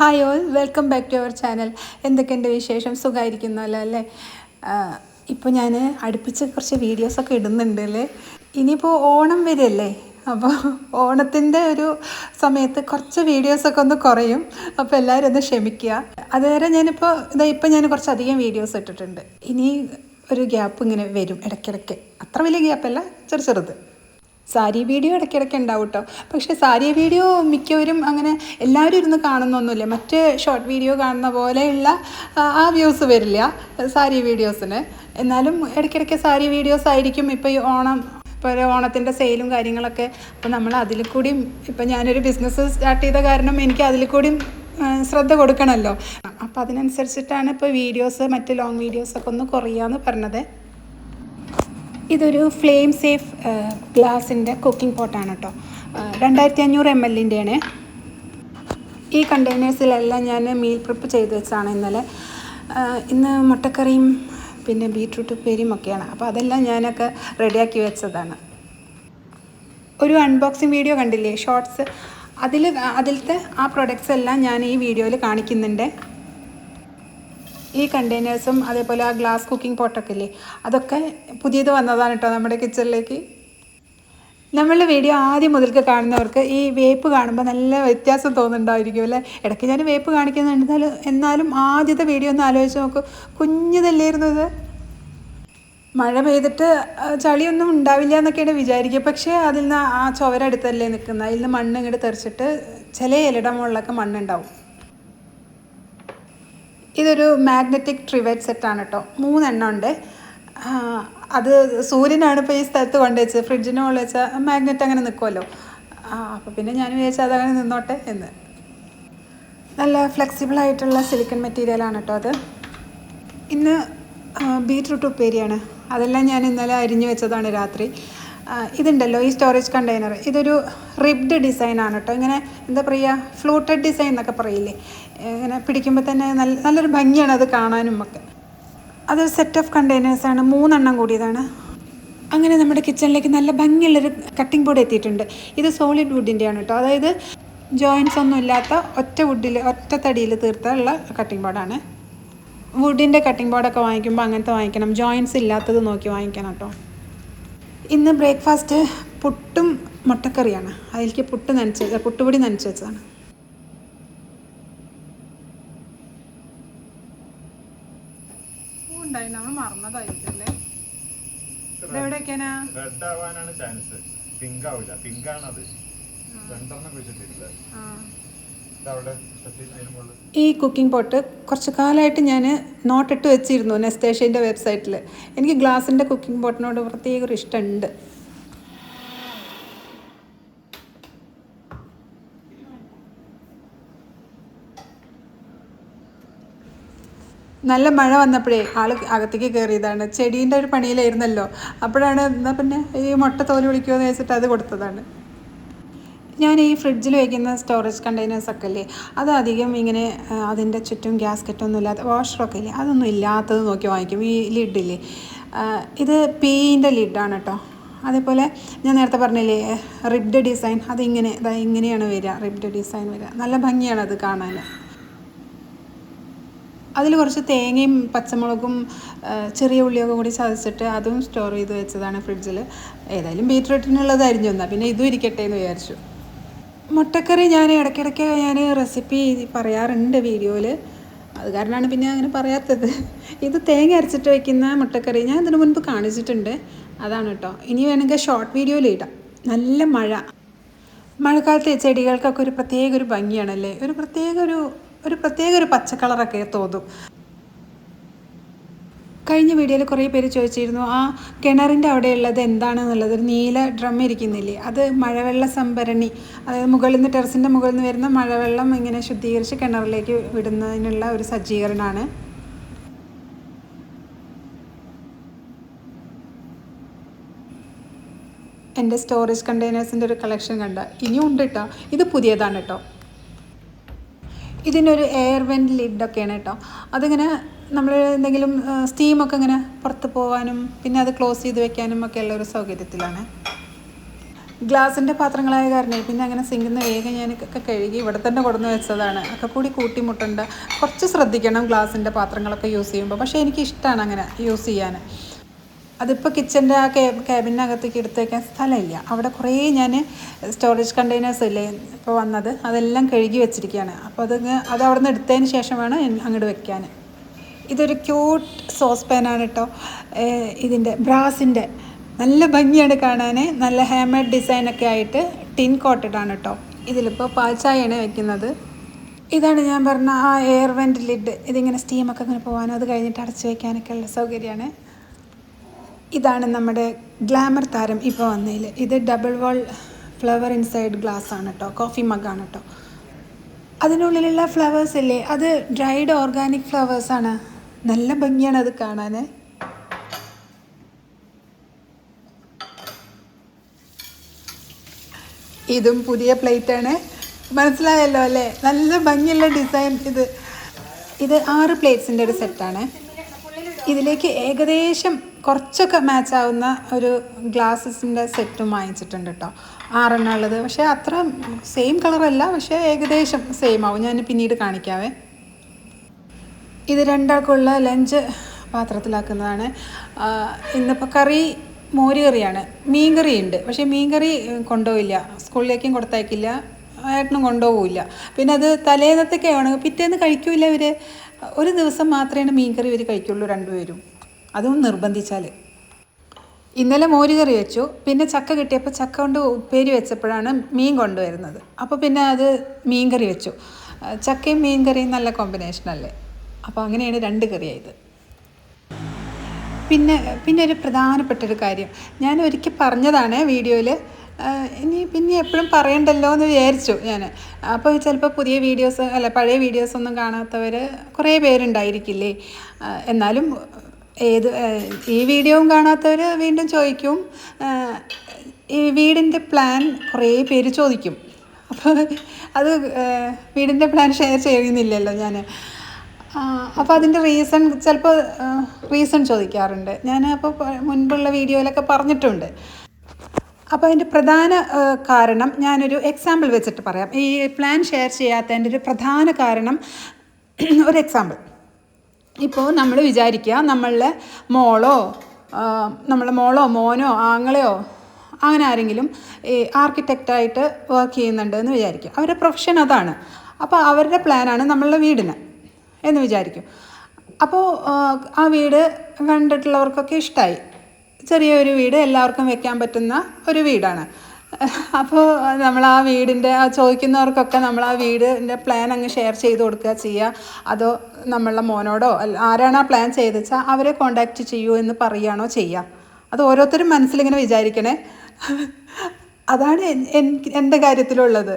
Hi all, welcome back to our channel. എന്തൊക്കെയുണ്ട് വിശേഷം? സുഖമായിരിക്കുന്നല്ലോ അല്ലേ? ഇപ്പോൾ ഞാൻ അടുപ്പിച്ച് കുറച്ച് വീഡിയോസൊക്കെ ഇടുന്നുണ്ട് അല്ലേ. ഇനിയിപ്പോൾ ഓണം വരികയല്ലേ, അപ്പോൾ ഓണത്തിൻ്റെ ഒരു സമയത്ത് കുറച്ച് വീഡിയോസൊക്കെ ഒന്ന് കുറയും. അപ്പോൾ എല്ലാവരും ഒന്ന് ക്ഷമിക്കുക. അതുവരെ ഇപ്പം ഞാൻ കുറച്ചധികം വീഡിയോസ് ഇട്ടിട്ടുണ്ട്. ഇനി ഒരു ഗ്യാപ്പ് ഇങ്ങനെ വരും ഇടയ്ക്കിടയ്ക്ക്. അത്ര വലിയ ഗ്യാപ്പല്ല, ചെറുത്. സാരി വീഡിയോ ഇടയ്ക്കിടയ്ക്ക് ഉണ്ടാവും കേട്ടോ. പക്ഷേ സാരി വീഡിയോ മിക്കവരും അങ്ങനെ എല്ലാവരും ഇരുന്ന് കാണുന്നൊന്നുമില്ല. മറ്റ് ഷോർട്ട് വീഡിയോ കാണുന്ന പോലെയുള്ള ആ വ്യൂസ് വരില്ല സാരി വീഡിയോസിന്. എന്നാലും ഇടയ്ക്കിടയ്ക്ക് സാരി വീഡിയോസ് ആയിരിക്കും. ഇപ്പോൾ ഈ ഓണത്തിൻ്റെ സെയിലും കാര്യങ്ങളൊക്കെ. അപ്പോൾ നമ്മൾ അതിൽ കൂടിയും ഇപ്പം ഞാനൊരു ബിസിനസ് സ്റ്റാർട്ട് ചെയ്ത കാരണം എനിക്ക് അതിൽ കൂടിയും ശ്രദ്ധ കൊടുക്കണമല്ലോ. അപ്പോൾ അതിനനുസരിച്ചിട്ടാണ് ഇപ്പോൾ വീഡിയോസ് മറ്റ് ലോങ് വീഡിയോസൊക്കെ ഒന്ന് കുറയാമെന്ന് പറഞ്ഞത്. ഇതൊരു ഫ്ലെയിം സേഫ് ഗ്ലാസിൻ്റെ കുക്കിംഗ് പോട്ടാണ് കേട്ടോ. 2500 ml ഈ കണ്ടെയ്നേഴ്സിലെല്ലാം ഞാൻ മീൽ പ്രിപ്പ് ചെയ്ത് വെച്ചാണ് ഇന്ന് മുട്ടക്കറിയും പിന്നെ ബീട്രൂട്ട് ഉപ്പേരിയും ഒക്കെയാണ്. അപ്പോൾ അതെല്ലാം ഞാനൊക്കെ റെഡിയാക്കി വെച്ചതാണ്. ഒരു അൺബോക്സിങ് വീഡിയോ കണ്ടില്ലേ, ഷോർട്സ്, അതിലത്തെ ആ പ്രൊഡക്ട്സ് എല്ലാം ഞാൻ ഈ വീഡിയോയിൽ കാണിക്കുന്നുണ്ട്. ഈ കണ്ടെയ്നേഴ്സും അതേപോലെ ആ ഗ്ലാസ് കുക്കിംഗ് പോട്ടൊക്കെ ഇല്ലേ, അതൊക്കെ പുതിയത് വന്നതാണ് കേട്ടോ നമ്മുടെ കിച്ചണിലേക്ക്. നമ്മളുടെ വീഡിയോ ആദ്യം മുതൽക്ക് കാണുന്നവർക്ക് ഈ വേപ്പ് കാണുമ്പോൾ നല്ല വ്യത്യാസം തോന്നുന്നുണ്ടായിരിക്കും അല്ലേ. ഇടയ്ക്ക് ഞാൻ വേപ്പ് കാണിക്കുന്നുണ്ട്, എന്നാലും ആദ്യത്തെ വീഡിയോ ഒന്ന് ആലോചിച്ച് നോക്കൂ. കുഞ്ഞിതല്ലായിരുന്നു ഇത്. മഴ പെയ്തിട്ട് ചളിയൊന്നും ഉണ്ടാവില്ല എന്നൊക്കെയാണ് വിചാരിക്കുക. പക്ഷേ അതിൽ നിന്ന് ആ ചുവരടുത്തല്ലേ നിൽക്കുന്നത്, അതിൽ നിന്ന് മണ്ണ് ഇങ്ങോട്ട് തെറിച്ചിട്ട് ചില ഇലയുടെ മുകളിലൊക്കെ മണ്ണുണ്ടാവും. ഇതൊരു മാഗ്നറ്റിക് ട്രിവേറ്റ് സെറ്റാണ് കേട്ടോ. 3 എണ്ണം ഉണ്ട്. അത് സൂര്യനാണ് ഇപ്പോൾ ഈ സ്ഥലത്ത് കൊണ്ടുവച്ചത്. ഫ്രിഡ്ജിന് മുകളിൽ വെച്ചാൽ മാഗ്നറ്റ് അങ്ങനെ നിൽക്കുമല്ലോ. അപ്പോൾ പിന്നെ ഞാൻ വിചാരിച്ചാൽ അതങ്ങനെ നിന്നോട്ടെ എന്ന്. നല്ല ഫ്ലെക്സിബിളായിട്ടുള്ള സിലിക്കൺ മെറ്റീരിയലാണ് കേട്ടോ അത്. ഇന്ന് ബീട്രൂട്ട് ഉപ്പേരിയാണ്. അതെല്ലാം ഞാൻ ഇന്നലെ അരിഞ്ഞു വെച്ചതാണ് രാത്രി. ഇതുണ്ടല്ലോ ഈ സ്റ്റോറേജ് കണ്ടെയ്നർ, ഇതൊരു റിബ്ഡ് ഡിസൈനാണ് കേട്ടോ. ഇങ്ങനെ എന്താ പറയുക, ഫ്ലൂട്ടഡ് ഡിസൈൻ എന്നൊക്കെ പറയില്ലേ, ഇങ്ങനെ പിടിക്കുമ്പോൾ തന്നെ നല്ലൊരു ഭംഗിയാണ് അത് കാണാനും ഒക്കെ. അതൊരു സെറ്റ് ഓഫ് കണ്ടെയ്നേഴ്സാണ്, 3 എണ്ണം കൂടിയതാണ്. അങ്ങനെ നമ്മുടെ കിച്ചണിലേക്ക് നല്ല ഭംഗിയുള്ളൊരു കട്ടിംഗ് ബോർഡ് എത്തിയിട്ടുണ്ട്. ഇത് സോളിഡ് വുഡിൻ്റെയാണ് കേട്ടോ. അതായത് ജോയിൻറ്റ്സ് ഒന്നും ഇല്ലാത്ത ഒറ്റ തടിയിൽ തീർത്തുള്ള കട്ടിംഗ് ബോർഡാണ്. വുഡിൻ്റെ കട്ടിംഗ് ബോർഡൊക്കെ വാങ്ങിക്കുമ്പോൾ അങ്ങനത്തെ വാങ്ങിക്കണം, ജോയിൻറ്റ്സ് ഇല്ലാത്തത് നോക്കി വാങ്ങിക്കണം കേട്ടോ. ഇന്ന് ബ്രേക്ക്ഫാസ്റ്റ് പുട്ടും മുട്ടക്കറിയാണ്. അതിലേക്ക് പുട്ടുപൊടി നനച്ച് വെച്ചതാണ്. നമ്മൾ മറന്നതായിരിക്കല്ലേ. ഇതെവിടെയൊക്കെയാ റെഡ് ആവാനാണ് ചാൻസ്, പിങ്ക് ആവില്ല. പിങ്ക് ആണത്. ഈ കുക്കിംഗ് പോട്ട് കുറച്ച് കാലമായിട്ട് ഞാൻ നോട്ടിട്ട് വെച്ചിരുന്നു നെസ്റ്റേഷ്യൻ്റെ വെബ്സൈറ്റിൽ. എനിക്ക് ഗ്ലാസിൻ്റെ കുക്കിംഗ് പോട്ടിനോട് പ്രത്യേക ഒരു ഇഷ്ടമുണ്ട്. നല്ല മഴ വന്നപ്പോഴേ ആൾ അകത്തേക്ക് കയറിയതാണ്. ചെടീൻ്റെ ഒരു പണിയിലായിരുന്നല്ലോ. അപ്പോഴാണ് എന്നാൽ പിന്നെ ഈ മുട്ട തോല് വിളിക്കുമോ എന്ന് വെച്ചിട്ട് അത് കൊടുത്തതാണ്. ഞാൻ ഈ ഫ്രിഡ്ജിൽ വയ്ക്കുന്ന സ്റ്റോറേജ് കണ്ടെയ്നേഴ്സൊക്കെ ഇല്ലേ, അത് അധികം ഇങ്ങനെ അതിൻ്റെ ചുറ്റും ഗ്യാസ്കറ്റൊന്നും ഇല്ലാത്ത വാഷറൊക്കെ ഇല്ലേ, അതൊന്നും ഇല്ലാത്തത് നോക്കി വാങ്ങിക്കും. ഈ ലിഡില്ലേ, ഇത് പീൻ്റെ ലിഡാണ് കേട്ടോ. അതേപോലെ ഞാൻ നേരത്തെ പറഞ്ഞില്ലേ റിബ്ഡ് ഡിസൈൻ, ഇങ്ങനെയാണ് വരിക. റിബ്ഡ് ഡിസൈൻ വരിക, നല്ല ഭംഗിയാണ് അത് കാണാൻ. അതിൽ കുറച്ച് തേങ്ങയും പച്ചമുളകും ചെറിയ ഉള്ളിയൊക്കെ കൂടി ചതച്ചിട്ട് അതും സ്റ്റോർ ചെയ്ത് വെച്ചതാണ് ഫ്രിഡ്ജിൽ. ഏതായാലും ബീറ്റ്റൂട്ടിനുള്ളത് അരിഞ്ഞു വന്നാൽ പിന്നെ ഇതും ഇരിക്കട്ടെ എന്ന് വിചാരിച്ചു. മുട്ടക്കറി ഞാൻ ഇടയ്ക്കിടയ്ക്ക് റെസിപ്പി പറയാറുണ്ട് വീഡിയോയിൽ, അത് കാരണമാണ് പിന്നെ അങ്ങനെ പറയാത്തത്. ഇത് തേങ്ങ അരച്ചിട്ട് വയ്ക്കുന്ന മുട്ടക്കറി ഞാൻ ഇതിനു മുൻപ് കാണിച്ചിട്ടുണ്ട്, അതാണ് കേട്ടോ. ഇനി വേണമെങ്കിൽ ഷോർട്ട് വീഡിയോയിൽ ഇടാം. നല്ല മഴക്കാലത്തെ ചെടികൾക്കൊക്കെ ഒരു പ്രത്യേക ഭംഗിയാണല്ലേ. ഒരു പ്രത്യേക പച്ച കളറൊക്കെ തോന്നും. കഴിഞ്ഞ വീഡിയോയിൽ കുറേ പേര് ചോദിച്ചിരുന്നു ആ കിണറിൻ്റെ അവിടെയുള്ളത് എന്താണെന്നുള്ളത്. ഒരു നീല ഡ്രം ഇരിക്കുന്നില്ലേ, അത് മഴവെള്ള സംഭരണി. അതായത് ടെറസിൻ്റെ മുകളിൽ നിന്ന് വരുന്ന മഴവെള്ളം ഇങ്ങനെ ശുദ്ധീകരിച്ച് കിണറിലേക്ക് വിടുന്നതിനുള്ള ഒരു സജ്ജീകരണമാണ്. എൻ്റെ സ്റ്റോറേജ് കണ്ടെയ്നേഴ്സിൻ്റെ ഒരു കളക്ഷൻ ഇനിയും ഉണ്ട് കേട്ടോ. ഇത് പുതിയതാണ് കേട്ടോ. ഇതിനൊരു എയർ വെൻറ്റ് ലിഡൊക്കെയാണ് കേട്ടോ. അതിങ്ങനെ നമ്മൾ എന്തെങ്കിലും സ്റ്റീമൊക്കെ ഇങ്ങനെ പുറത്ത് പോകാനും പിന്നെ അത് ക്ലോസ് ചെയ്ത് വെക്കാനും ഒക്കെ ഉള്ള ഒരു സൗകര്യത്തിലാണ്. ഗ്ലാസിൻ്റെ പാത്രങ്ങളായ കാരണേ പിന്നെ അങ്ങനെ സിങ്കിൽ നിന്ന് വേഗം ഞാനൊക്കെ കഴുകി ഇവിടെ തന്നെ കൊടുന്ന് വെച്ചതാണ്. ഒക്കെ കൂടി കൂട്ടിമുട്ടണ്ട. കുറച്ച് ശ്രദ്ധിക്കണം ഗ്ലാസിൻ്റെ പാത്രങ്ങളൊക്കെ യൂസ് ചെയ്യുമ്പോൾ. പക്ഷേ എനിക്കിഷ്ടമാണ് അങ്ങനെ യൂസ് ചെയ്യാൻ. അതിപ്പോൾ കിച്ചൻ്റെ ആ ക്യാബിനകത്തേക്ക് എടുത്ത് വയ്ക്കാൻ സ്ഥലമില്ല. അവിടെ കുറേ ഞാൻ സ്റ്റോറേജ് കണ്ടെയ്നേഴ്സ് ഇല്ലേ ഇപ്പോൾ വന്നത്, അതെല്ലാം കഴുകി വെച്ചിരിക്കുകയാണ്. അപ്പോൾ അത് അവിടെ നിന്ന് എടുത്തതിന് ശേഷമാണ് അങ്ങോട്ട് വെക്കാൻ. ഇതൊരു ക്യൂട്ട് സോസ് പാനാണ് കേട്ടോ. ഇതിൻ്റെ ബ്രാസിൻ്റെ നല്ല ഭംഗിയാണ് കാണാൻ. നല്ല ഹാൻഡ് മെയ്ഡ് ഡിസൈനൊക്കെ ആയിട്ട് ടിൻ കോട്ടഡ് ആണ് കേട്ടോ. ഇതിലിപ്പോൾ പാൽച്ചായയാണ് വെക്കുന്നത്. ഇതാണ് ഞാൻ പറഞ്ഞ ആ എയർ വെൻറ്റ് ലിഡ്. ഇതിങ്ങനെ സ്റ്റീമൊക്കെ ഇങ്ങനെ പോകാനും അത് കഴിഞ്ഞിട്ട് അടച്ചു വയ്ക്കാനൊക്കെ ഉള്ള സൗകര്യമാണ്. ഇതാണ് നമ്മുടെ ഗ്ലാമർ താരം ഇപ്പോൾ വന്നതിൽ. ഇത് ഡബിൾ വാൾ ഫ്ലവർ ഇൻസൈഡ് ഗ്ലാസ് ആണ് കേട്ടോ. കോഫി മഗ്ഗാണ് കേട്ടോ. അതിനുള്ളിലുള്ള ഫ്ലവേഴ്സ് ഇല്ലേ, അത് ഡ്രൈഡ് ഓർഗാനിക് ഫ്ലവേഴ്സാണ്. നല്ല ഭംഗിയാണ് അത് കാണാൻ. ഇതും പുതിയ പ്ലേറ്റാണ്. മനസ്സിലായല്ലോ അല്ലേ? നല്ല ഭംഗിയുള്ള ഡിസൈൻ. ഇത് 6 പ്ലേറ്റ്സിൻ്റെ ഒരു സെറ്റാണ്. ഇതിലേക്ക് ഏകദേശം കുറച്ചൊക്കെ മാച്ച് ആവുന്ന ഒരു ഗ്ലാസസിൻ്റെ സെറ്റും വാങ്ങിച്ചിട്ടുണ്ട് കേട്ടോ. 6 ഉള്ളത്. പക്ഷേ അത്ര സെയിം കളറല്ല, പക്ഷേ ഏകദേശം സെയിം ആവും. ഞാൻ പിന്നീട് കാണിക്കാവേ. ഇത് 2 ആൾക്കുള്ള ലഞ്ച് പാത്രത്തിലാക്കുന്നതാണ്. ഇന്നിപ്പോൾ കറി മോര് കറിയാണ്. മീൻ കറി ഉണ്ട്, പക്ഷേ മീൻ കറി കൊണ്ടുപോയില്ല. സ്കൂളിലേക്കും കൊടുത്തയക്കില്ല, ഏട്ടനും കൊണ്ടുപോകില്ല. പിന്നെ അത് തലേന്നത്തേക്കാണ്, പിറ്റേന്ന് കഴിക്കില്ല ഇവർ. ഒരു ദിവസം മാത്രമേ മീൻ കറി ഇവർ കഴിക്കുള്ളൂ രണ്ടുപേരും, അതും നിർബന്ധിച്ചാൽ. ഇന്നലെ മോര് കറി വെച്ചു. പിന്നെ ചക്ക കിട്ടിയപ്പോൾ ചക്ക കൊണ്ട് ഉപ്പേരി വെച്ചപ്പോഴാണ് മീൻ കൊണ്ടുവരുന്നത്. അപ്പോൾ പിന്നെ അത് മീൻ കറി വെച്ചു. ചക്കയും മീൻ കറിയും നല്ല കോമ്പിനേഷനല്ലേ. അപ്പോൾ അങ്ങനെയാണ് 2 കറിയായത്. പിന്നെ ഒരു പ്രധാനപ്പെട്ടൊരു കാര്യം ഞാൻ ഒരിക്കൽ പറഞ്ഞതാണ് വീഡിയോയിൽ. പിന്നെ എപ്പോഴും പറയണ്ടല്ലോ എന്ന് വിചാരിച്ചു ഞാൻ. അപ്പോൾ ചിലപ്പോൾ പുതിയ വീഡിയോസ് പഴയ വീഡിയോസൊന്നും കാണാത്തവർ കുറേ പേരുണ്ടായിരിക്കില്ലേ. എന്നാലും ഈ വീഡിയോയും കാണാത്തവർ വീണ്ടും ചോദിക്കും. ഈ വീടിൻ്റെ പ്ലാൻ കുറേ പേര് ചോദിക്കും. അപ്പോൾ അത് വീടിൻ്റെ പ്ലാൻ ഷെയർ ചെയ്യുന്നില്ലല്ലോ ഞാൻ. അപ്പോൾ അതിൻ്റെ ചിലപ്പോൾ റീസൺ ചോദിക്കാറുണ്ട്. ഞാൻ അപ്പോൾ മുൻപുള്ള വീഡിയോയിലൊക്കെ പറഞ്ഞിട്ടുണ്ട്. അപ്പോൾ അതിൻ്റെ പ്രധാന കാരണം ഞാനൊരു എക്സാമ്പിൾ വെച്ചിട്ട് പറയാം. ഈ പ്ലാൻ ഷെയർ ചെയ്യാത്തതിൻ്റെ ഒരു പ്രധാന കാരണം ഒരു എക്സാമ്പിൾ. ഇപ്പോൾ നമ്മൾ വിചാരിക്കുക നമ്മളെ മോളോ മോനോ ആങ്ങളെയോ അങ്ങനെ ആരെങ്കിലും ഈ ആർക്കിടെക്റ്റായിട്ട് വർക്ക് ചെയ്യുന്നുണ്ട് എന്ന് വിചാരിക്കും. അവരുടെ പ്രൊഫഷൻ അതാണ്. അപ്പോൾ അവരുടെ പ്ലാനാണ് നമ്മളുടെ വീടിന് എന്ന് വിചാരിക്കും. അപ്പോൾ ആ വീട് കണ്ടിട്ടുള്ളവർക്കൊക്കെ ഇഷ്ടമായി. ചെറിയൊരു വീട്, എല്ലാവർക്കും വെക്കാൻ പറ്റുന്ന ഒരു വീടാണ്. അപ്പോൾ നമ്മൾ ആ വീടിൻ്റെ ചോദിക്കുന്നവർക്കൊക്കെ നമ്മൾ ആ വീടിൻ്റെ പ്ലാൻ അങ്ങ് ഷെയർ ചെയ്ത് കൊടുക്കുക ചെയ്യുക. അതോ നമ്മളുടെ മോനോടോ ആരാണ് ആ പ്ലാൻ ചെയ്ത് വെച്ചാൽ അവരെ കോണ്ടാക്റ്റ് ചെയ്യൂ എന്ന് പറയുകയാണോ ചെയ്യുക. അത് ഓരോരുത്തരും മനസ്സിലിങ്ങനെ വിചാരിക്കണേ. അതാണ് എൻ്റെ കാര്യത്തിലുള്ളത്.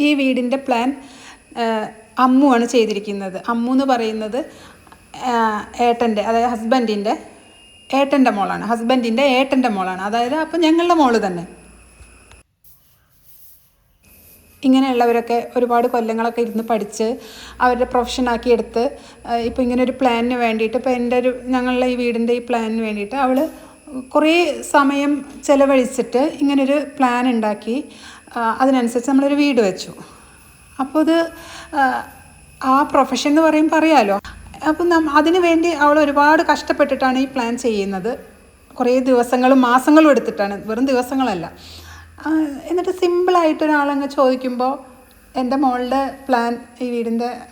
ഈ വീടിൻ്റെ പ്ലാൻ അമ്മുവാണ് ചെയ്തിരിക്കുന്നത്. അമ്മു എന്ന് പറയുന്നത് ഏട്ടൻ്റെ, അതായത് ഹസ്ബൻഡിൻ്റെ ഏട്ടൻ്റെ മോളാണ്. ഹസ്ബൻഡിൻ്റെ ഏട്ടൻ്റെ മോളാണ്. അതായത് അപ്പം ഞങ്ങളുടെ മോള് തന്നെ. ഇങ്ങനെയുള്ളവരൊക്കെ ഒരുപാട് കൊല്ലങ്ങളൊക്കെ ഇരുന്ന് പഠിച്ച് അവരുടെ പ്രൊഫഷനാക്കി എടുത്ത് ഇപ്പോൾ ഇങ്ങനൊരു പ്ലാനിന് വേണ്ടിയിട്ട്, ഇപ്പോൾ ഞങ്ങളുടെ ഈ വീടിൻ്റെ ഈ പ്ലാനിന് വേണ്ടിയിട്ട് അവൾ കുറേ സമയം ചിലവഴിച്ചിട്ട് ഇങ്ങനൊരു പ്ലാൻ ഉണ്ടാക്കി അതിനനുസരിച്ച് നമ്മളൊരു വീട് വെച്ചു. അപ്പോൾ അത് ആ പ്രൊഫഷൻ എന്ന് പറയുമ്പോൾ അറിയാമല്ലോ. അപ്പം അതിന് വേണ്ടി അവൾ ഒരുപാട് കഷ്ടപ്പെട്ടിട്ടാണ് ഈ പ്ലാൻ ചെയ്യുന്നത്. കുറേ ദിവസങ്ങളും മാസങ്ങളും എടുത്തിട്ടാണ്, വെറും ദിവസങ്ങളല്ല. എന്നിട്ട് സിമ്പിളായിട്ടൊരാളങ്ങ് ചോദിക്കുമ്പോൾ എൻ്റെ മോളുടെ പ്ലാൻ, ഈ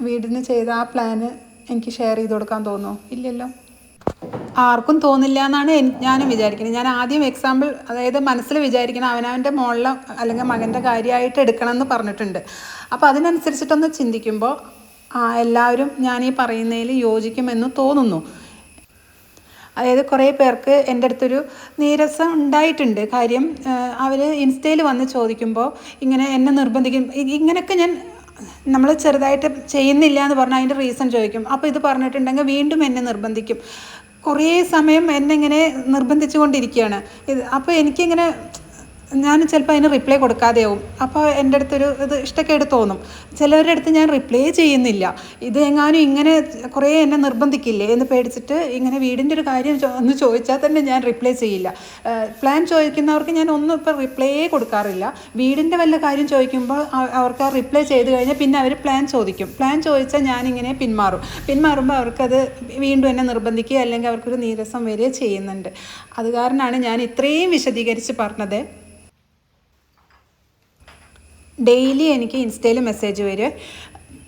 വീടിന് ചെയ്ത ആ പ്ലാന് എനിക്ക് ഷെയർ ചെയ്ത് കൊടുക്കാൻ തോന്നുമോ? ഇല്ലല്ലോ. ആർക്കും തോന്നില്ല എന്നാണ് ഞാനും വിചാരിക്കുന്നത്. ഞാൻ ആദ്യം എക്സാമ്പിൾ, അതായത് മനസ്സിൽ വിചാരിക്കണം അവനവൻ്റെ മോളിലെ അല്ലെങ്കിൽ മകൻ്റെ കാര്യമായിട്ട് എടുക്കണം എന്ന് പറഞ്ഞിട്ടുണ്ട്. അപ്പോൾ അതിനനുസരിച്ചിട്ടൊന്ന് ചിന്തിക്കുമ്പോൾ എല്ലാവരും ഞാൻ ഈ പറയുന്നതിൽ യോജിക്കുമെന്ന് തോന്നുന്നു. അതായത് കുറേ പേർക്ക് എൻ്റെ അടുത്തൊരു നീരസം ഉണ്ടായിട്ടുണ്ട്. കാര്യം അവർ ഇൻസ്റ്റയിൽ വന്ന് ചോദിക്കുമ്പോൾ ഇങ്ങനെ എന്നെ നിർബന്ധിക്കും. ഇങ്ങനെയൊക്കെ നമ്മൾ ചെറുതായിട്ട് ചെയ്യുന്നില്ല എന്ന് പറഞ്ഞാൽ അതിൻ്റെ റീസൺ ചോദിക്കും. അപ്പോൾ ഇത് പറഞ്ഞിട്ടുണ്ടെങ്കിൽ വീണ്ടും എന്നെ നിർബന്ധിക്കും. കുറേ സമയം എന്നെ ഇങ്ങനെ നിർബന്ധിച്ചു കൊണ്ടിരിക്കുകയാണ്. അപ്പോൾ എനിക്കിങ്ങനെ ഞാൻ ചിലപ്പോൾ അതിന് റിപ്ലൈ കൊടുക്കാതെയാവും. അപ്പോൾ എൻ്റെ അടുത്തൊരു ഇത് ഇഷ്ടക്കേട് തോന്നും. ചിലവരുടെ അടുത്ത് ഞാൻ റിപ്ലൈ ചെയ്യുന്നില്ല. ഇത് എങ്ങാനും ഇങ്ങനെ കുറേ എന്നെ നിർബന്ധിക്കില്ലേ എന്ന് പേടിച്ചിട്ട് ഇങ്ങനെ വീടിൻ്റെ ഒരു കാര്യം ഒന്ന് ചോദിച്ചാൽ തന്നെ ഞാൻ റിപ്ലൈ ചെയ്യില്ല. പ്ലാൻ ചോദിക്കുന്നവർക്ക് ഞാൻ ഒന്നും ഇപ്പോൾ റിപ്ലൈ കൊടുക്കാറില്ല. വീടിൻ്റെ വല്ല കാര്യം ചോദിക്കുമ്പോൾ അവർക്ക് ആ റിപ്ലൈ ചെയ്ത് കഴിഞ്ഞാൽ പിന്നെ അവർ പ്ലാൻ ചോദിക്കും. പ്ലാൻ ചോദിച്ചാൽ ഞാനിങ്ങനെ പിന്മാറുമ്പോൾ അവർക്കത് വീണ്ടും എന്നെ നിർബന്ധിക്കുക അല്ലെങ്കിൽ അവർക്കൊരു നീരസം വരിക ചെയ്യുന്നുണ്ട്. അത് കാരണമാണ് ഞാൻ ഇത്രയും വിശദീകരിച്ച് പറഞ്ഞത്. ഡെയിലി എനിക്ക് ഇൻസ്റ്റയിൽ മെസ്സേജ് വരും,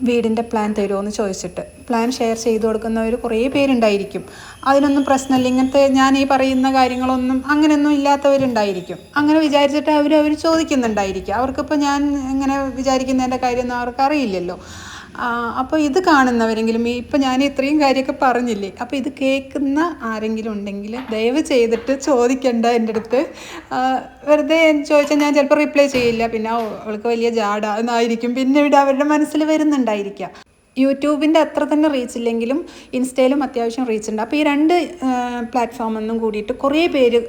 വീടിൻ്റെ പ്ലാൻ തരുമോ എന്ന് ചോദിച്ചിട്ട്. പ്ലാൻ ഷെയർ ചെയ്ത് കൊടുക്കുന്നവർ കുറേ പേരുണ്ടായിരിക്കും. അതിനൊന്നും പ്രശ്നമില്ല, ഇങ്ങനത്തെ ഞാൻ ഈ പറയുന്ന കാര്യങ്ങളൊന്നും അങ്ങനെയൊന്നും ഇല്ലാത്തവരുണ്ടായിരിക്കും. അങ്ങനെ വിചാരിച്ചിട്ട് അവർ ചോദിക്കുന്നുണ്ടായിരിക്കും. അവർക്കിപ്പോൾ ഞാൻ ഇങ്ങനെ വിചാരിക്കുന്നതിൻ്റെ കാര്യമൊന്നും അവർക്ക് അറിയില്ലല്ലോ. അപ്പോൾ ഇത് കാണുന്നവരെങ്കിലും ഇപ്പം ഞാൻ ഇത്രയും കാര്യമൊക്കെ പറഞ്ഞില്ലേ, അപ്പോൾ ഇത് കേൾക്കുന്ന ആരെങ്കിലും ഉണ്ടെങ്കിൽ ദയവ് ചെയ്തിട്ട് ചോദിക്കണ്ട എൻ്റെ അടുത്ത്. വെറുതെ ചോദിച്ചാൽ ഞാൻ ചിലപ്പോൾ റിപ്ലൈ ചെയ്യില്ല. പിന്നെ അവൾക്ക് വലിയ ജാട എന്നായിരിക്കും പിന്നെ ഇവിടെ അവരുടെ മനസ്സിൽ വരുന്നുണ്ടായിരിക്കുക. യൂട്യൂബിൻ്റെ അത്ര തന്നെ റീച്ച് ഇല്ലെങ്കിലും ഇൻസ്റ്റയിലും അത്യാവശ്യം റീച്ച് ഉണ്ട്. അപ്പോൾ ഈ രണ്ട് പ്ലാറ്റ്ഫോമൊന്നും കൂടിയിട്ട് കുറേ പേര്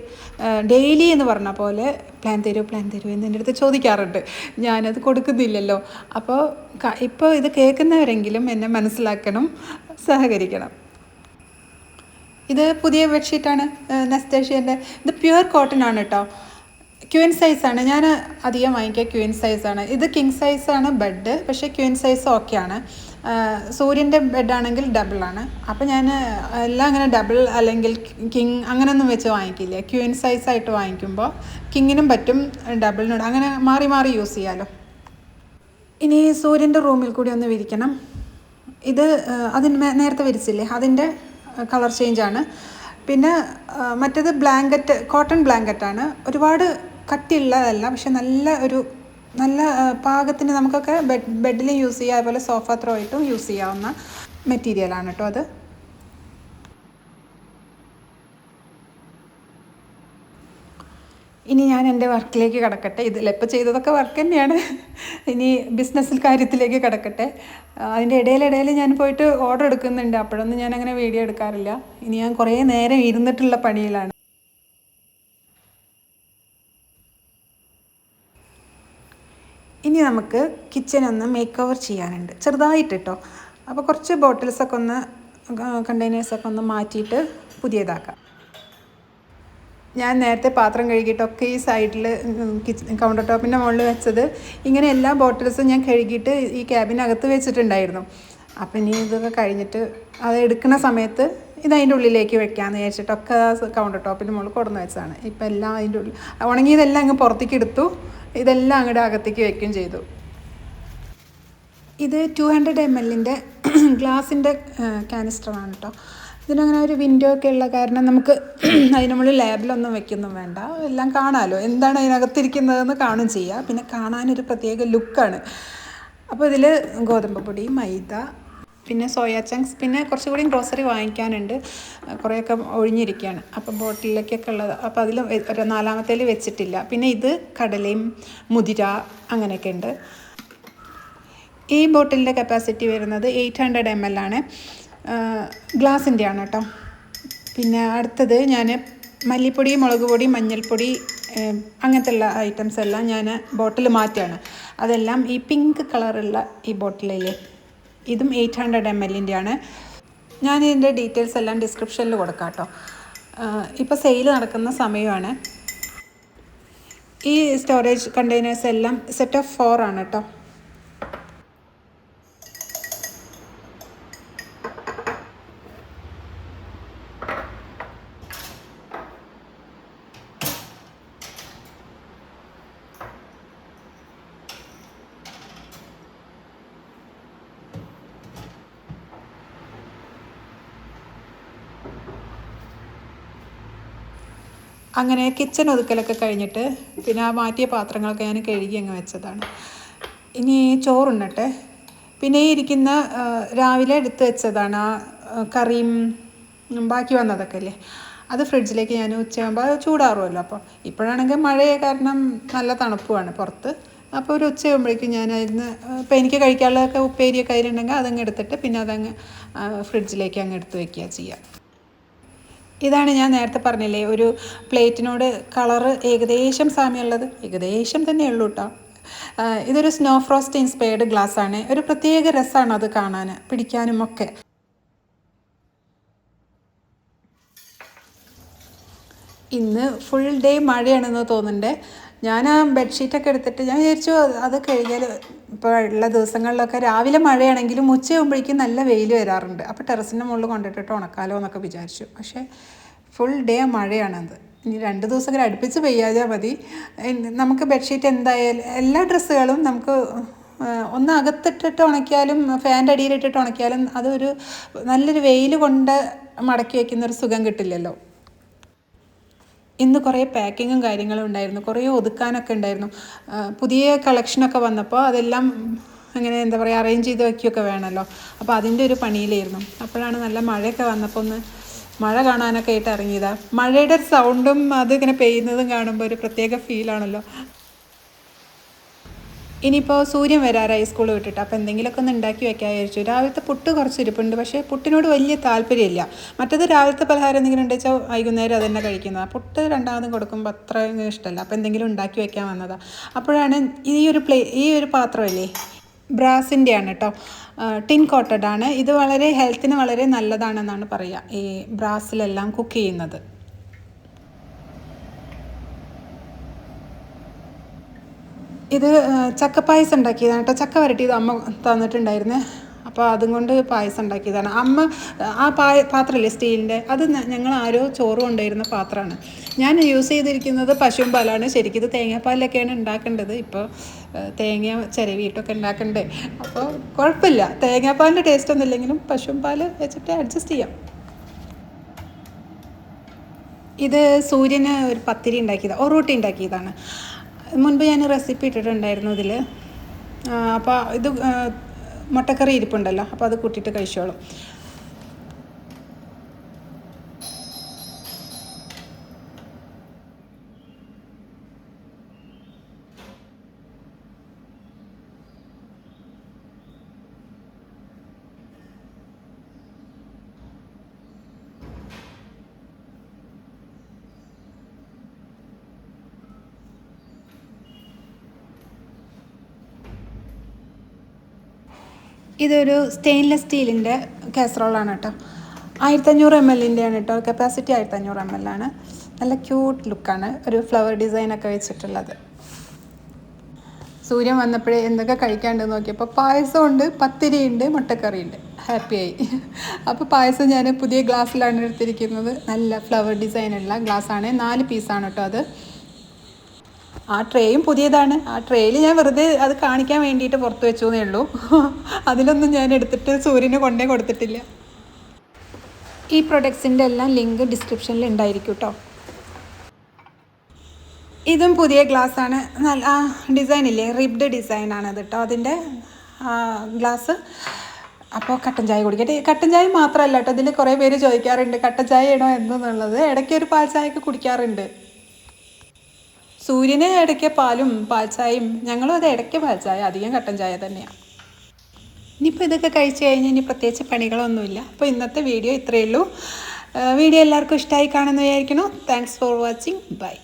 ഡെയിലി എന്ന് പറഞ്ഞ പോലെ പ്ലാൻ തരൂ എന്ന് എൻ്റെ അടുത്ത് ചോദിക്കാറുണ്ട്. ഞാനത് കൊടുക്കുന്നില്ലല്ലോ. അപ്പോൾ ഇപ്പോൾ ഇത് കേൾക്കുന്നവരെങ്കിലും എന്നെ മനസ്സിലാക്കണം, സഹകരിക്കണം. ഇത് പുതിയ ബെഡ്ഷീറ്റാണ്, നെസ്റ്റേഷ്യൻ്റെ. ഇത് പ്യുവർ കോട്ടൺ ആണ് കേട്ടോ. ക്വീൻ സൈസാണ്. ഞാൻ അധികം വാങ്ങിക്കുക ക്വീൻ സൈസാണ്. ഇത് കിങ് സൈസാണ് ബെഡ്, പക്ഷേ ക്വീൻ സൈസ് ഓക്കെയാണ്. സൂര്യൻ്റെ ബെഡാണെങ്കിൽ ഡബിളാണ്. അപ്പോൾ ഞാൻ എല്ലാം അങ്ങനെ ഡബിൾ അല്ലെങ്കിൽ കിങ് അങ്ങനെയൊന്നും വെച്ച് വാങ്ങിക്കില്ല. ക്വീൻ സൈസായിട്ട് വാങ്ങിക്കുമ്പോൾ കിങ്ങിനും പറ്റും ഡബിളിനോട് അങ്ങനെ മാറി മാറി യൂസ് ചെയ്യാമല്ലോ. ഇനി സൂര്യൻ്റെ റൂമിൽ കൂടി ഒന്ന് വിരിക്കണം. ഇത് അതിന് നേരത്തെ വിരിച്ചില്ലേ, അതിൻ്റെ കളർ ചേഞ്ചാണ്. പിന്നെ മറ്റേത് ബ്ലാങ്കറ്റ്, കോട്ടൺ ബ്ലാങ്കറ്റാണ്. ഒരുപാട് കട്ടിയുള്ളതല്ല, പക്ഷെ നല്ല പാകത്തിന് നമുക്കൊക്കെ ബെഡിലും യൂസ് ചെയ്യാം, അതുപോലെ സോഫ ത്രോ ആയിട്ടും യൂസ് ചെയ്യാവുന്ന മെറ്റീരിയലാണ് കേട്ടോ അത്. ഇനി ഞാൻ എൻ്റെ വർക്കിലേക്ക് കിടക്കട്ടെ. ഇതിലിപ്പോൾ ചെയ്തതൊക്കെ വർക്ക് തന്നെയാണ്. ഇനി ബിസിനസ്സിൽ കാര്യത്തിലേക്ക് കിടക്കട്ടെ. അതിൻ്റെ ഇടയിൽ ഞാൻ പോയിട്ട് ഓർഡർ എടുക്കുന്നുണ്ട്. അപ്പോഴൊന്നും ഞാൻ അങ്ങനെ വീഡിയോ എടുക്കാറില്ല. ഇനി ഞാൻ കുറേ നേരം ഇരുന്നിട്ടുള്ള പണിയിലാണ്. ഇനി നമുക്ക് കിച്ചനൊന്ന് മേക്ക് ഓവർ ചെയ്യാനുണ്ട്, ചെറുതായിട്ട് കേട്ടോ. അപ്പോൾ കുറച്ച് ബോട്ടിൽസൊക്കെ ഒന്ന് കണ്ടെയ്നേഴ്സൊക്കെ ഒന്ന് മാറ്റിയിട്ട് പുതിയതാക്കാം. ഞാൻ നേരത്തെ പാത്രം കഴുകിയിട്ടൊക്കെ ഈ സൈഡിൽ കൗണ്ടർ ടോപ്പിൻ്റെ മുകളിൽ വെച്ചത് ഇങ്ങനെ എല്ലാ ബോട്ടിൽസും ഞാൻ കഴുകിയിട്ട് ഈ ക്യാബിനകത്ത് വെച്ചിട്ടുണ്ടായിരുന്നു. അപ്പം ഇനി ഇതൊക്കെ കഴിഞ്ഞിട്ട് അത് എടുക്കുന്ന സമയത്ത് ഇത് അതിൻ്റെ ഉള്ളിലേക്ക് വെക്കാമെന്ന് വിചാരിച്ചിട്ടൊക്കെ കൗണ്ടർ ടോപ്പിൻ്റെ മുകളിൽ കൊടുന്ന് വെച്ചതാണ്. ഇപ്പം എല്ലാം അതിൻ്റെ ഉള്ളിൽ ഉണങ്ങിയതെല്ലാം അങ്ങ് പുറത്തേക്ക് എടുത്തു, ഇതെല്ലാം അങ്ങോട്ട് അകത്തേക്ക് വെക്കുകയും ചെയ്തു. ഇത് 200 ml ഗ്ലാസിൻ്റെ കാനിസ്റ്ററാണ് കേട്ടോ. ഇതിനങ്ങനെ ഒരു വിൻഡോ ഒക്കെ ഉള്ള കാരണം നമുക്ക് അതിന് മുകളിൽ ലേബലൊന്നും വെക്കൊന്നും വേണ്ട, എല്ലാം കാണാമല്ലോ എന്താണ് അതിനകത്തിരിക്കുന്നതെന്ന് കാണും ചെയ്യുക. പിന്നെ കാണാനൊരു പ്രത്യേക ലുക്കാണ്. അപ്പോൾ ഇതിൽ ഗോതമ്പ് പൊടി, മൈദ, പിന്നെ സോയ ചങ്ക്സ്, പിന്നെ കുറച്ചുകൂടി ഗ്രോസറി വാങ്ങിക്കാനുണ്ട്, കുറേയൊക്കെ ഒഴിഞ്ഞിരിക്കുകയാണ്. അപ്പോൾ ബോട്ടിലേക്കൊക്കെ ഉള്ളത്, അപ്പോൾ അതിൽ ഒരു 4ാമത്തേൽ വെച്ചിട്ടില്ല. പിന്നെ ഇത് കടലയും മുതിര അങ്ങനെയൊക്കെ ഉണ്ട്. ഈ ബോട്ടിലിൻ്റെ കപ്പാസിറ്റി വരുന്നത് 800 ml ആണ്, ഗ്ലാസിൻ്റെ ആണ് കേട്ടോ. പിന്നെ അടുത്തത് ഞാൻ മല്ലിപ്പൊടി, മുളക് പൊടി, മഞ്ഞൾപ്പൊടി അങ്ങനത്തെ ഉള്ള ഐറ്റംസ് എല്ലാം ഞാൻ ബോട്ടിൽ മാറ്റുകയാണ്. അതെല്ലാം ഈ പിങ്ക് കളറുള്ള ഈ ബോട്ടിലില്ലേ, ഇതും 800 ml ആണ്. ഞാൻ ഇതിൻ്റെ ഡീറ്റെയിൽസ് എല്ലാം ഡിസ്ക്രിപ്ഷനിൽ കൊടുക്കാം കേട്ടോ. ഇപ്പോൾ സെയിൽ നടക്കുന്ന സമയമാണ്. ഈ സ്റ്റോറേജ് കണ്ടെയ്നേഴ്സ് എല്ലാം സെറ്റ് ഓഫ് 4 ആണ് കേട്ടോ. അങ്ങനെ കിച്ചൺ ഒതുക്കലൊക്കെ കഴിഞ്ഞിട്ട് പിന്നെ ആ മാറ്റിയ പാത്രങ്ങളൊക്കെ ഞാൻ കഴുകി അങ്ങ് വെച്ചതാണ്. ഇനി ചോറുണ്ണട്ടെ. പിന്നെ ഈ ഇരിക്കുന്ന രാവിലെ എടുത്ത് വെച്ചതാണ് ആ കറിയും ബാക്കി വന്നതൊക്കെ അല്ലേ, അത് ഫ്രിഡ്ജിലേക്ക് ഞാൻ ഉച്ചയാകുമ്പോൾ അത് ചൂടാറുമല്ലോ. അപ്പോൾ ഇപ്പോഴാണെങ്കിൽ മഴയെ കാരണം നല്ല തണുപ്പുമാണ് പുറത്ത്. അപ്പോൾ ഒരു ഉച്ചയാകുമ്പോഴേക്കും ഞാൻ അതിന് ഇപ്പോൾ എനിക്ക് കഴിക്കാനുള്ളതൊക്കെ ഉപ്പേരിയൊക്കെ അതിലുണ്ടെങ്കിൽ അതങ്ങ് എടുത്തിട്ട് പിന്നെ അതങ്ങ് ഫ്രിഡ്ജിലേക്ക് അങ്ങ് എടുത്ത് വയ്ക്കുക ചെയ്യുക. ഇതാണ് ഞാൻ നേരത്തെ പറഞ്ഞില്ലേ ഒരു പ്ലേറ്റിനോട് കളറ് ഏകദേശം സാമ്യമുള്ളത്, ഏകദേശം തന്നെ ഉള്ളൂ കേട്ടോ. ഇതൊരു സ്നോ ഫ്രോസ്റ്റ് ഇൻസ്പയർഡ് ഗ്ലാസ് ആണ്. ഒരു പ്രത്യേക രസമാണ് അത് കാണാൻ, പിടിക്കാനും ഒക്കെ. ഇന്ന് ഫുൾ ഡേ മഴയാണെന്ന് തോന്നുന്നുണ്ട്. ഞാൻ ആ ബെഡ്ഷീറ്റൊക്കെ എടുത്തിട്ട് ഞാൻ വിചാരിച്ചു അത് കഴുകിയാൽ, ഇപ്പോൾ ഉള്ള ദിവസങ്ങളിലൊക്കെ രാവിലെ മഴയാണെങ്കിലും ഉച്ചയാകുമ്പോഴേക്കും നല്ല വെയിൽ വരാറുണ്ട്. അപ്പോൾ ടെറസിൻ്റെ മുകളിൽ കൊണ്ടിട്ടിട്ട് ഉണക്കാലോ എന്നൊക്കെ വിചാരിച്ചു. പക്ഷേ ഫുൾ ഡേ മഴയാണത്. ഇനി 2 ദിവസം അടുപ്പിച്ച് പെയ്യാതെ മതി. നമുക്ക് ബെഡ്ഷീറ്റ് എന്തായാലും എല്ലാ ഡ്രസ്സുകളും നമുക്ക് ഒന്ന് അകത്തിട്ടിട്ട് ഉണക്കിയാലും ഫാൻ്റെ അടിയിലിട്ടിട്ട് ഉണക്കിയാലും അതൊരു നല്ലൊരു വെയിൽ കൊണ്ട് മടക്കി വയ്ക്കുന്നൊരു സുഖം കിട്ടില്ലല്ലോ. ഇന്ന് കുറേ പാക്കിങ്ങും കാര്യങ്ങളും ഉണ്ടായിരുന്നു, കുറേ ഒതുക്കാനൊക്കെ ഉണ്ടായിരുന്നു. പുതിയ കളക്ഷനൊക്കെ വന്നപ്പോൾ അതെല്ലാം അങ്ങനെ എന്താ പറയുക അറേഞ്ച് ചെയ്ത് വയ്ക്കുകയൊക്കെ വേണമല്ലോ. അപ്പോൾ അതിൻ്റെ ഒരു പണിയിലായിരുന്നു. അപ്പോഴാണ് നല്ല മഴയൊക്കെ വന്നപ്പോൾ ഒന്ന് മഴ കാണാനൊക്കെ ആയിട്ട് ഇറങ്ങിയതാണ്. മഴയുടെ സൗണ്ടും അതിങ്ങനെ പെയ്യുന്നതും കാണുമ്പോൾ ഒരു പ്രത്യേക ഫീലാണല്ലോ. ഇനിയിപ്പോൾ സൂര്യൻ വരാറായി സ്കൂൾ വിട്ടിട്ട്, അപ്പോൾ എന്തെങ്കിലുമൊക്കെ ഒന്ന് ഉണ്ടാക്കി വെക്കാൻ വിചാരിച്ചു. രാവിലത്തെ പുട്ട് കുറച്ച് ഇരിപ്പുണ്ട്, പക്ഷേ പുട്ടിനോട് വലിയ താല്പര്യമില്ല. മറ്റത് രാവിലത്തെ പലഹാരം എന്തെങ്കിലും ഉണ്ടെച്ചാൽ വൈകുന്നേരം അത് തന്നെ കഴിക്കുന്നതാണ്. പുട്ട് രണ്ടാമതും കൊടുക്കുമ്പോൾ അത്ര ഇഷ്ടമല്ല. അപ്പോൾ എന്തെങ്കിലും ഉണ്ടാക്കി വെക്കാൻ വന്നതാണ്. അപ്പോഴാണ് ഈ ഒരു പാത്രമില്ലേ, ബ്രാസിൻ്റെയാണ് കേട്ടോ, ടിൻ കോട്ടഡ് ആണ്. ഇത് വളരെ ഹെൽത്തിന് വളരെ നല്ലതാണെന്നാണ് പറയുക, ഈ ബ്രാസിലെല്ലാം കുക്ക് ചെയ്യുന്നത്. ഇത് ചക്കപ്പായസം ഉണ്ടാക്കിയതാണ് കേട്ടോ. ചക്ക വരട്ടിയത് അമ്മ തന്നിട്ടുണ്ടായിരുന്നു. അപ്പോൾ അതും കൊണ്ട് പായസം ഉണ്ടാക്കിയതാണ് അമ്മ. ആ പാത്രമില്ലേ സ്റ്റീലിൻ്റെ, അത് ഞങ്ങൾ ആരോ ചോറ് കൊണ്ടുവരുന്ന പാത്രമാണ്. ഞാൻ യൂസ് ചെയ്തിരിക്കുന്നത് പശുവും പാലാണ്. ശരിക്കും ഇത് തേങ്ങാപ്പാലിലൊക്കെയാണ് ഉണ്ടാക്കേണ്ടത്. ഇപ്പോൾ തേങ്ങ ചിരവിയിട്ടൊക്കെ ഉണ്ടാക്കണ്ടേ, അപ്പോൾ കുഴപ്പമില്ല. തേങ്ങാപ്പാലിൻ്റെ ടേസ്റ്റ് ഒന്നും ഇല്ലെങ്കിലും പശുവും പാൽ വെച്ചിട്ട് അഡ്ജസ്റ്റ് ചെയ്യാം. ഇത് സൂര്യന് ഒരു പത്തിരി ഉണ്ടാക്കിയതാണ്, ഒറോട്ടി ഉണ്ടാക്കിയതാണ്. മുൻപ് ഞാൻ റെസിപ്പി ഇട്ടിട്ടുണ്ടായിരുന്നു ഇതിൽ. അപ്പോൾ ഇത് മുട്ടക്കറി ഇരിപ്പുണ്ടല്ലോ, അപ്പോൾ അത് കൂട്ടിയിട്ട് കഴിച്ചോളും. ഇതൊരു സ്റ്റെയിൻലെസ് സ്റ്റീലിൻ്റെ കാസറോളാണ് കേട്ടോ. 1500 ml ആണ് കേട്ടോ, കപ്പാസിറ്റി 1500 ml ആണ്. നല്ല ക്യൂട്ട് ലുക്കാണ്, ഒരു ഫ്ലവർ ഡിസൈനൊക്കെ വെച്ചിട്ടുള്ളത്. സൂര്യൻ വന്നപ്പോഴേ എന്തൊക്കെ കഴിക്കാണ്ടെന്ന് നോക്കിയപ്പോൾ പായസമുണ്ട്, പത്തിരിയുണ്ട്, മുട്ടക്കറിയുണ്ട്. ഹാപ്പിയായി. അപ്പോൾ പായസം ഞാൻ പുതിയ ഗ്ലാസ്സിലാണ് എടുത്തിരിക്കുന്നത്. നല്ല ഫ്ലവർ ഡിസൈനുള്ള ഗ്ലാസ്സാണ്. 4 പീസാണ് കേട്ടോ അത്. ആ ട്രേയും പുതിയതാണ്. ആ ട്രേയിൽ ഞാൻ വെറുതെ അത് കാണിക്കാൻ വേണ്ടിയിട്ട് പുറത്ത് വെച്ചു എന്നേ ഉള്ളൂ. അതിലൊന്നും ഞാൻ എടുത്തിട്ട് സൂര്യന് കൊണ്ടേ കൊടുത്തിട്ടില്ല. ഈ പ്രൊഡക്ട്സിൻ്റെ എല്ലാം ലിങ്ക് ഡിസ്ക്രിപ്ഷനിൽ ഉണ്ടായിരിക്കും കേട്ടോ. ഇതും പുതിയ ഗ്ലാസ്സാണ്. നല്ല ഡിസൈൻ ഇല്ലേ, റിബ്ഡ് ഡിസൈനാണത് കേട്ടോ അതിൻ്റെ ഗ്ലാസ്. അപ്പോൾ കട്ടൻ ചായ കുടിക്കട്ടെ. കട്ടൻ ചായ മാത്രമല്ല കേട്ടോ, ഇതിൽ കുറേ പേര് ചോദിക്കാറുണ്ട് കട്ടൻ ചായ ഇടണോ എന്നുള്ളത്. ഇടയ്ക്ക് ഒരു പാൽ ചായയൊക്കെ കുടിക്കാറുണ്ട്. സൂര്യന് ഇടയ്ക്ക് പാലും പാൽച്ചായയും, ഞങ്ങളും അത് ഇടയ്ക്ക് പാൽച്ചായ, അധികം കട്ടൻ ചായ തന്നെയാണ്. ഇനിയിപ്പോൾ ഇതൊക്കെ കഴിച്ച് കഴിഞ്ഞ് ഇനി പ്രത്യേകിച്ച് പണികളൊന്നുമില്ല. അപ്പോൾ ഇന്നത്തെ വീഡിയോ ഇത്രയേ ഉള്ളൂ. വീഡിയോ എല്ലാവർക്കും ഇഷ്ടമായി കാണുമെന്ന് വിചാരിക്കുന്നു. Thanks for watching. ബൈ.